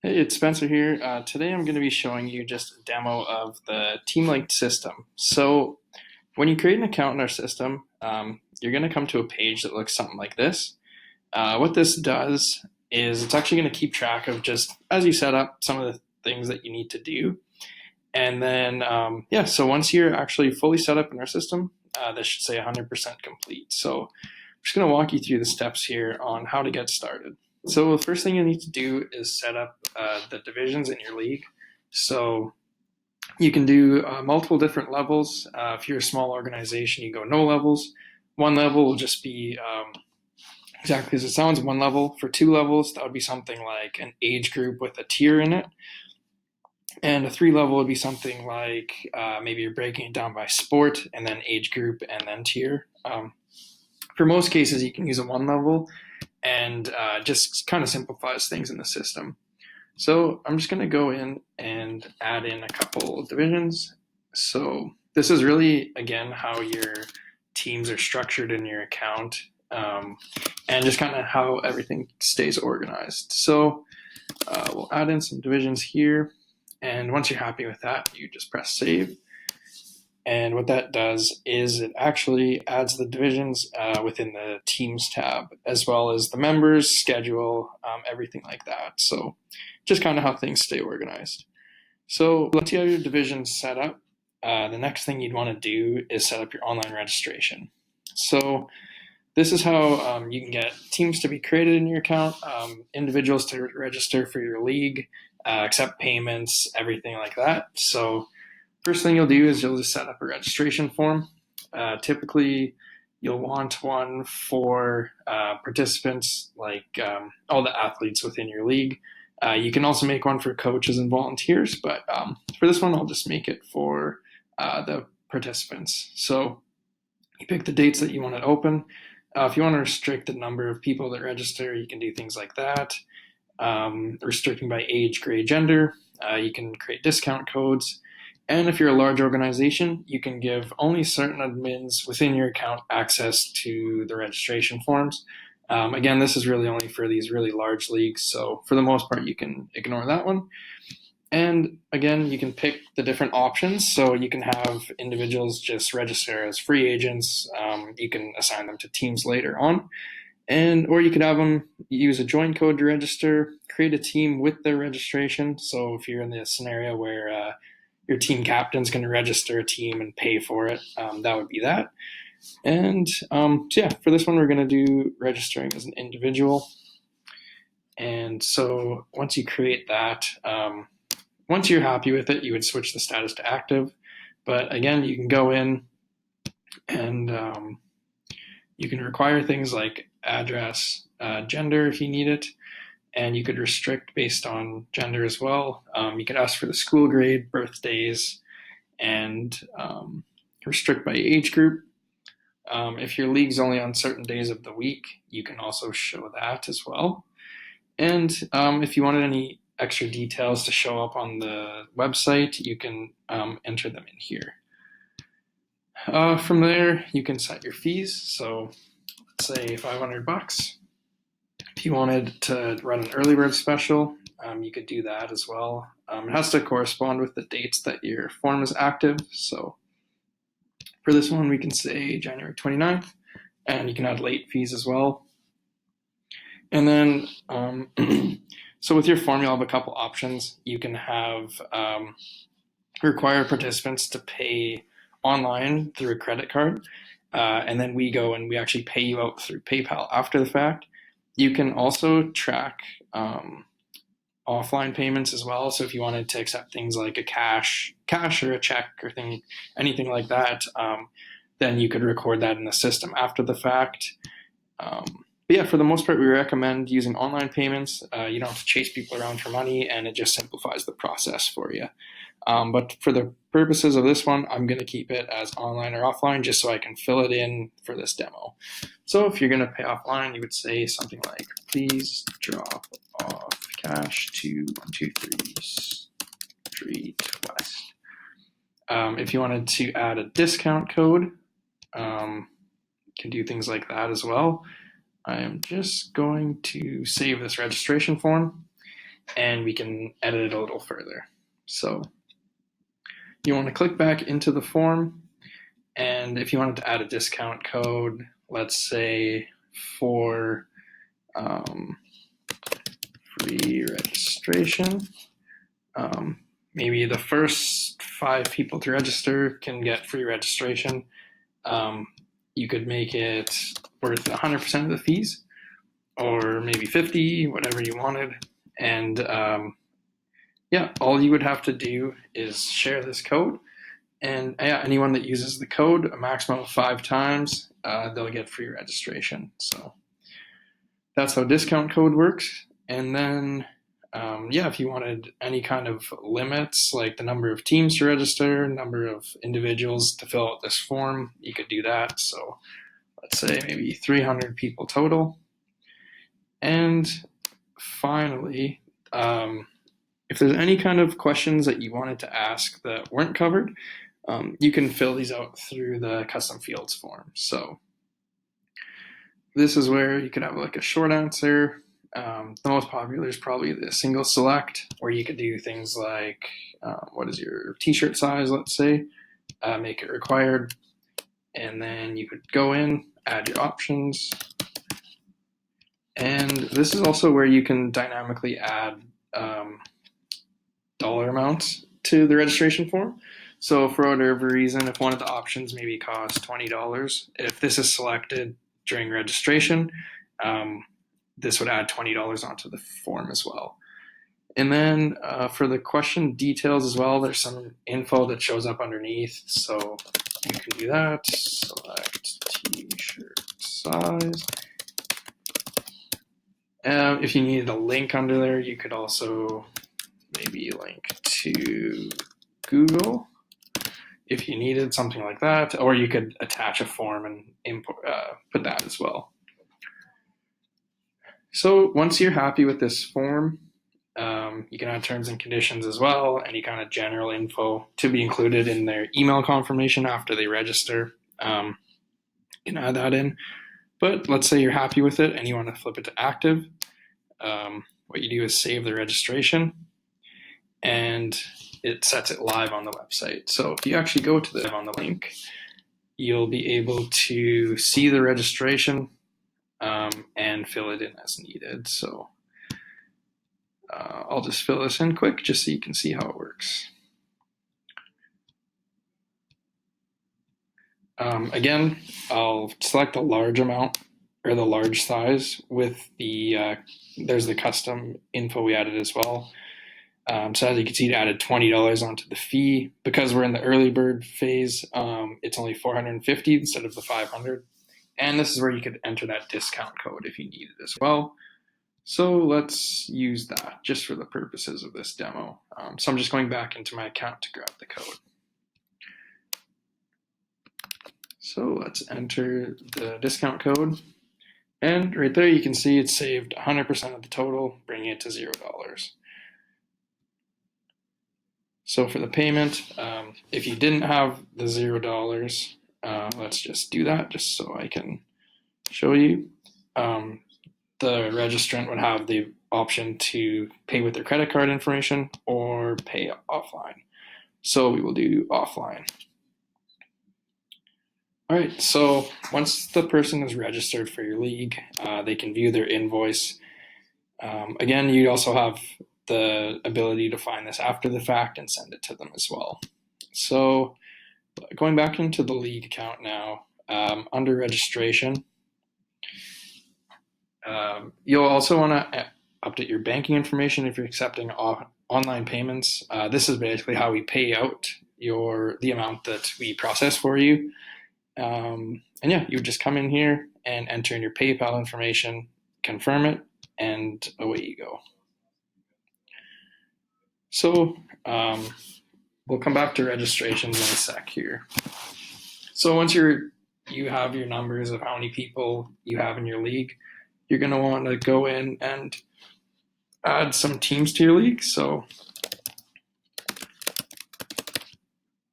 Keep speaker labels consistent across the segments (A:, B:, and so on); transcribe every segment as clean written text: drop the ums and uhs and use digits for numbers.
A: Hey, it's Spencer here. Today I'm going to be showing you just a demo of the TeamLinkt system. So when you create an account in our system, you're going to come to a page that looks something like this. What this does is it's actually going to keep track of just as you set up some of the things that you need to do. And then, yeah, so once you're actually fully set up in our system, this should say 100% complete. So I'm just going to walk you through the steps here on how to get started. So the first thing you need to do is set up the divisions in your league. So you can do multiple different levels. If you're a small organization, you go no levels. One level will just be exactly as it sounds, one level. For two levels, that would be something like an age group with a tier in it. And a three level would be something like maybe you're breaking it down by sport and then age group and then tier. For most cases, you can use a one level and just kind of simplifies things in the system. So I'm just going to go in and add in a couple of divisions. So this is really, again, how your teams are structured in your account and just kind of how everything stays organized. So we'll add in some divisions here. And once you're happy with that, you just press save. And what that does is it actually adds the divisions within the Teams tab, as well as the members, schedule, everything like that. So just kind of how things stay organized. So once you have your divisions set up, the next thing you'd want to do is set up your online registration. So this is how you can get teams to be created in your account, individuals to register for your league, accept payments, everything like that. So first thing you'll do is you'll just set up a registration form. Typically, you'll want one for participants, like all the athletes within your league. You can also make one for coaches and volunteers, but for this one, I'll just make it for the participants. So you pick the dates that you want to open. If you want to restrict the number of people that register, you can do things like that. Restricting by age, grade, gender. You can create discount codes. And if you're a large organization, you can give only certain admins within your account access to the registration forms. Again, this is really only for these really large leagues, so for the most part, you can ignore that one. And again, you can pick the different options. So you can have individuals just register as free agents. You can assign them to teams later on. Or you could have them use a join code to register, create a team with their registration. So if you're in the scenario where your team captain's going to register a team and pay for it, that would be that. And so yeah, for this one, we're going to do registering as an individual. And so once you create that, once you're happy with it, you would switch the status to active. But again, you can go in and you can require things like address, gender if you need it, and you could restrict based on gender as well. You could ask for the school grade, birthdays, and restrict by age group. If your league's only on certain days of the week, you can also show that as well. And if you wanted any extra details to show up on the website, you can enter them in here. From there, you can set your fees. So let's say $500. If you wanted to run an early bird special, you could do that as well. It has to correspond with the dates that your form is active. So for this one, we can say January 29th, and you can add late fees as well. And then, so with your form, you'll have a couple options. You can have require participants to pay online through a credit card, and then we go and we actually pay you out through PayPal after the fact. You can also track offline payments as well. So if you wanted to accept things like a cash or a check or anything like that, then you could record that in the system after the fact. But yeah, for the most part, we recommend using online payments. You don't have to chase people around for money, and it just simplifies the process for you. But for the purposes of this one, I'm going to keep it as online or offline just so I can fill it in for this demo. So if you're going to pay offline, you would say something like, please drop off cash to 123 Street West. If you wanted to add a discount code, you can do things like that as well. I am just going to save this registration form. and we can edit it a little further. So you want to click back into the form, and if you wanted to add a discount code, let's say for free registration, maybe the first 5 people to register can get free registration. You could make it worth 100% of the fees, or maybe 50, whatever you wanted. And yeah, all you would have to do is share this code. And yeah, anyone that uses the code a maximum of 5 times, they'll get free registration. So that's how discount code works. And then, yeah, if you wanted any kind of limits, like the number of teams to register, number of individuals to fill out this form, you could do that. So let's say maybe 300 people total. And finally, if there's any kind of questions that you wanted to ask that weren't covered, you can fill these out through the custom fields form. So this is where you could have like a short answer. The most popular is probably the single select, where you could do things like, what is your t-shirt size, let's say, make it required. And then you could go in, add your options. And this is also where you can dynamically add dollar amounts to the registration form. So for whatever reason, if one of the options maybe costs $20, if this is selected during registration, this would add $20 onto the form as well. And then for the question details as well, there's some info that shows up underneath. So you can do that, select t-shirt size. If you needed a link under there, you could also maybe link to Google if you needed something like that, or you could attach a form and import, put that as well. So once you're happy with this form, you can add terms and conditions as well, any kind of general info to be included in their email confirmation after they register. You can add that in. But let's say you're happy with it and you want to flip it to active. What you do is save the registration, and it sets it live on the website. So if you actually go to on the link, you'll be able to see the registration and fill it in as needed. So I'll just fill this in quick just so you can see how it works. Again, I'll select a large amount or the large size with the, there's the custom info we added as well. So as you can see, it added $20 onto the fee. Because we're in the early bird phase, it's only $450 instead of the $500. And this is where you could enter that discount code if you need it as well. So let's use that just for the purposes of this demo. So I'm just going back into my account to grab the code. So let's enter the discount code. And right there you can see it's saved 100% of the total, bringing it to $0. So for the payment, if you didn't have the $0, let's just do that just so I can show you. The registrant would have the option to pay with their credit card information or pay offline. So we will do offline. All right, so once the person is registered for your league, they can view their invoice. Again, you also have the ability to find this after the fact and send it to them as well. So going back into the league account now, under registration, you'll also want to update your banking information if you're accepting online payments. This is basically how we pay out the amount that we process for you. And yeah, you would just come in here and enter in your PayPal information, confirm it, and away you go. So we'll come back to registrations in a sec here. So once you have your numbers of how many people you have in your league, you're going to want to go in and add some teams to your league. So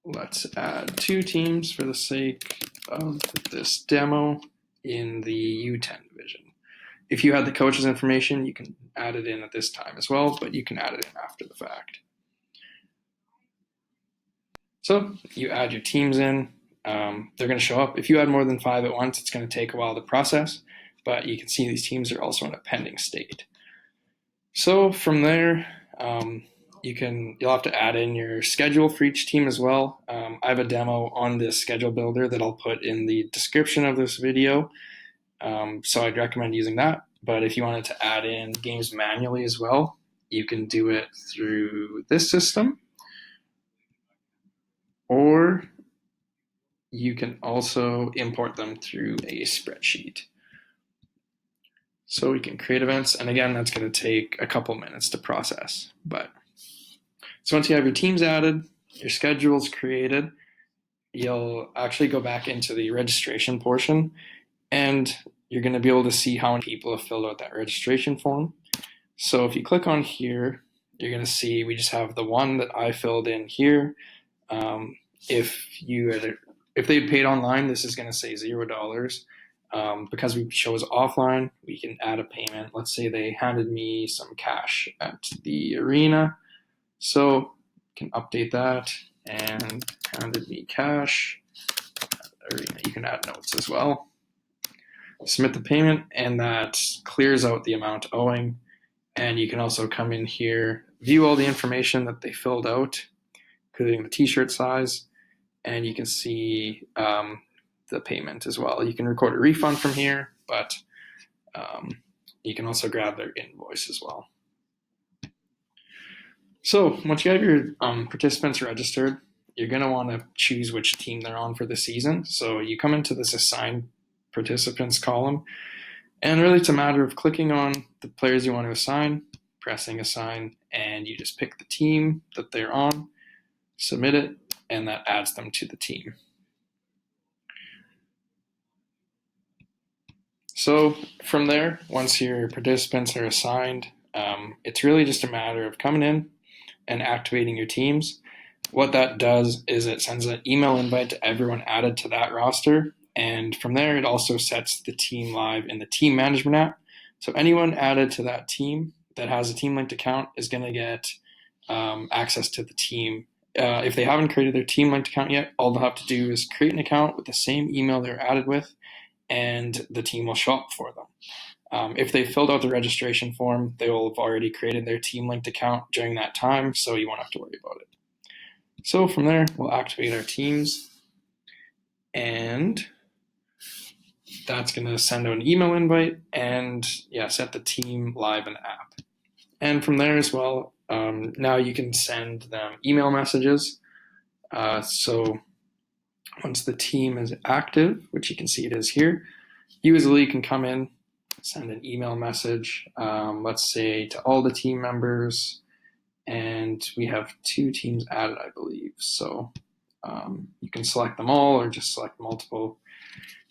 A: let's add 2 teams for the sake of this demo in the U10 division. If you had the coach's information, you can add it in at this time as well, but you can add it in after the fact. So you add your teams in. They're going to show up. If you add more than 5 at once, it's going to take a while to process, but you can see these teams are also in a pending state. So from there, you'll have to add in your schedule for each team as well. I have a demo on this schedule builder that I'll put in the description of this video. So I'd recommend using that. But if you wanted to add in games manually as well, you can do it through this system, or you can also import them through a spreadsheet. So we can create events, and again, that's going to take a couple minutes to process. So once you have your teams added, your schedules created, you'll actually go back into the registration portion, and you're going to be able to see how many people have filled out that registration form. So if you click on here, you're going to see we just have the one that I filled in here. If they paid online, this is going to say $0. Because we chose offline, we can add a payment. Let's say they handed me some cash at the arena. So you can update that, and handed me cash at the arena. You can add notes as well. Submit the payment, and that clears out the amount owing. And you can also come in here, view all the information that they filled out, including the t-shirt size, and you can see the payment as well. You can record a refund from here, but you can also grab their invoice as well. So once you have your participants registered, you're going to want to choose which team they're on for the season. So you come into this Assign Participants column, and really it's a matter of clicking on the players you want to assign, pressing Assign, and you just pick the team that they're on, submit it, and that adds them to the team. So from there, once your participants are assigned, it's really just a matter of coming in and activating your teams. What that does is it sends an email invite to everyone added to that roster, and from there it also sets the team live in the team management app. So anyone added to that team that has a TeamLinkt account is going to get access to the team. If they haven't created their TeamLinkt account yet, all they'll have to do is create an account with the same email they're added with, and the team will show up for them. If they filled out the registration form, they will have already created their TeamLinkt account during that time, so you won't have to worry about it. So from there, we'll activate our teams, and that's going to send out an email invite and set the team live in the app. And from there as well, now you can send them email messages. So once the team is active, which you can see it is here, you as a league can come in, send an email message, let's say to all the team members, and we have 2 teams added, I believe. So you can select them all or just select multiple.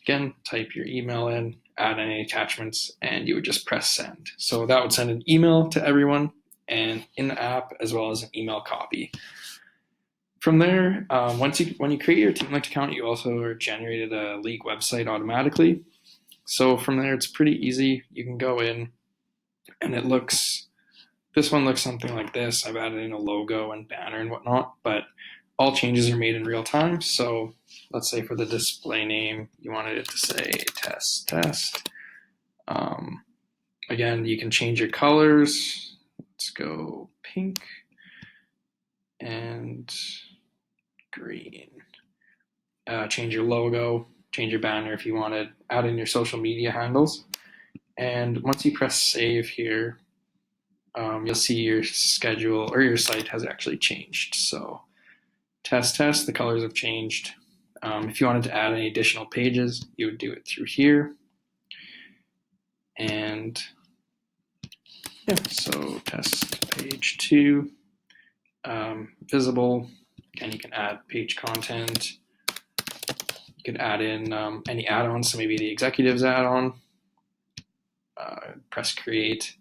A: Again, type your email in, add any attachments, and you would just press send. So that would send an email to everyone and in the app, as well as an email copy. From there, when you create your TeamLinkt account, you also are generated a league website automatically. So from there, it's pretty easy. You can go in, and this one looks something like this. I've added in a logo and banner and whatnot, but all changes are made in real time. So let's say for the display name, you wanted it to say test. Again, you can change your colors. Let's go pink and green. Change your logo, change your banner if you wanted, add in your social media handles. And once you press save here, you'll see your schedule or your site has actually changed. So test, the colors have changed. If you wanted to add any additional pages, you would do it through here. And so test page 2, visible. Again, you can add page content. You could add in any add-ons, so maybe the executives add-on. Press create.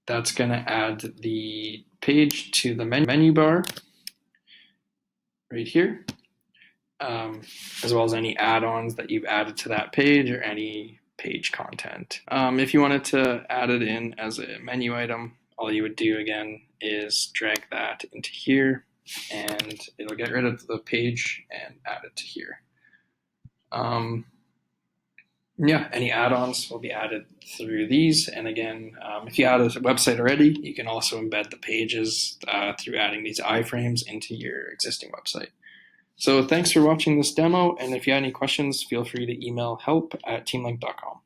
A: That's going to add the page to the menu bar right here, as well as any add-ons that you've added to that page or any page content. If you wanted to add it in as a menu item, all you would do again is drag that into here, and it'll get rid of the page and add it to here. Yeah, any add-ons will be added through these. And again, if you had a website already, you can also embed the pages through adding these iframes into your existing website. So thanks for watching this demo. And if you have any questions, feel free to email help@teamlinkt.com.